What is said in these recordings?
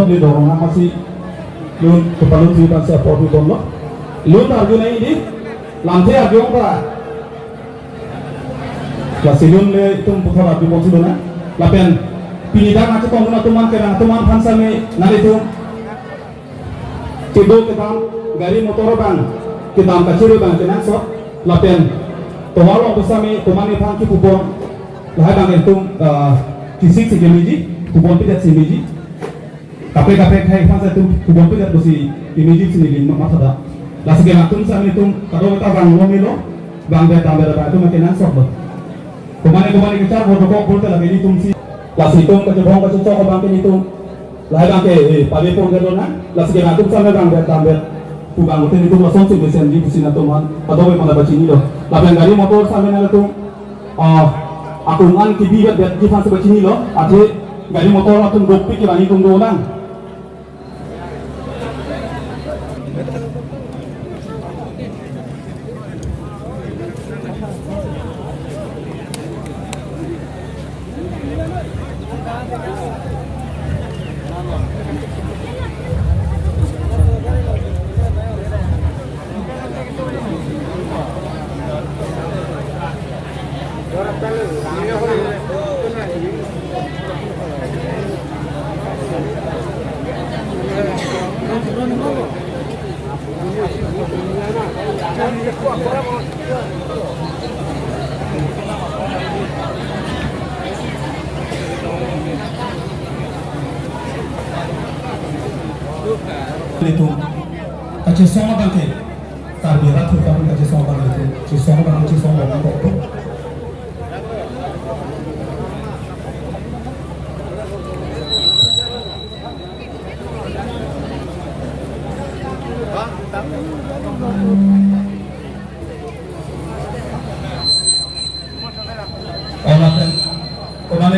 Lord di dorongan masih yun kepalu tujuan siapa tu tono. Lord arju naik di lantai arju apa? Lasilun le itu putar arju pun sudah na. Lapen pindah macam tongkona tuman kerana tuman hansa me nari tu. Tidur kita gari motor bang kita kaciri bang kenan so. Lapen tawalong bersama tuman ni pang kipupon. Lahai bang itu kisik segemiji kupon pidat segemiji. Kape kai fasa tu kubon pidat bosi imiji sini di masa dah. Lasi kena tum sami tum kado kita bang ngomilo bang ber tambah tu makinan sok lo. Kumane kecar bodoh kok bolte lagi ni tum si. Lasi tum kecebong kecocok bang kini tum. Lahai bang ke pale pun kedona. Lasi kena tum sami bang ber tambah tu bang uten itu langsung tu besen di busina tuman kado be mana baci ni lo. Lapan gari motor sami nala tum. Aku ngan kibi ber di fasa baci ni lo. Ate gari motor tum dopi ke bani tum dolang. Itu kaca sama bangke tarbirat tu kamu kaca sama bangke itu kaca sama bangke itu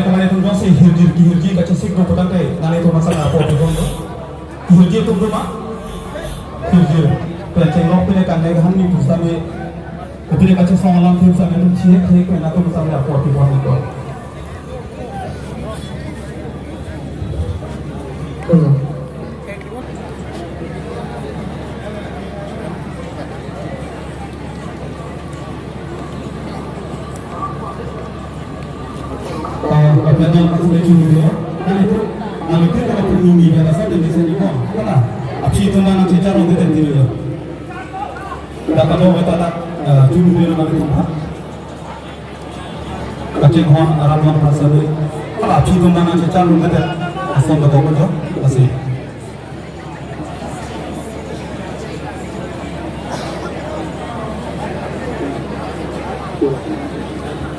kemana tu masih hirji kaca sikro petang nane tu masalah apa tu hirji tu rumah hirji penceng lok pene kan naik hamni tu sampai kepine kaca songalam tu sampai tu cie ko na tu sampai apa tu buat itu Betul sudah curi dia, kan itu, itu kalau penghuni biasa dia bisa juga, mana? Api itu mana cara untuk tertib dia. Dah kalau kita tak curi dia mana itu mah? Kacang horn araman bahasa dia. Kalau api itu mana cara untuk tertib, asal betul betul, asal.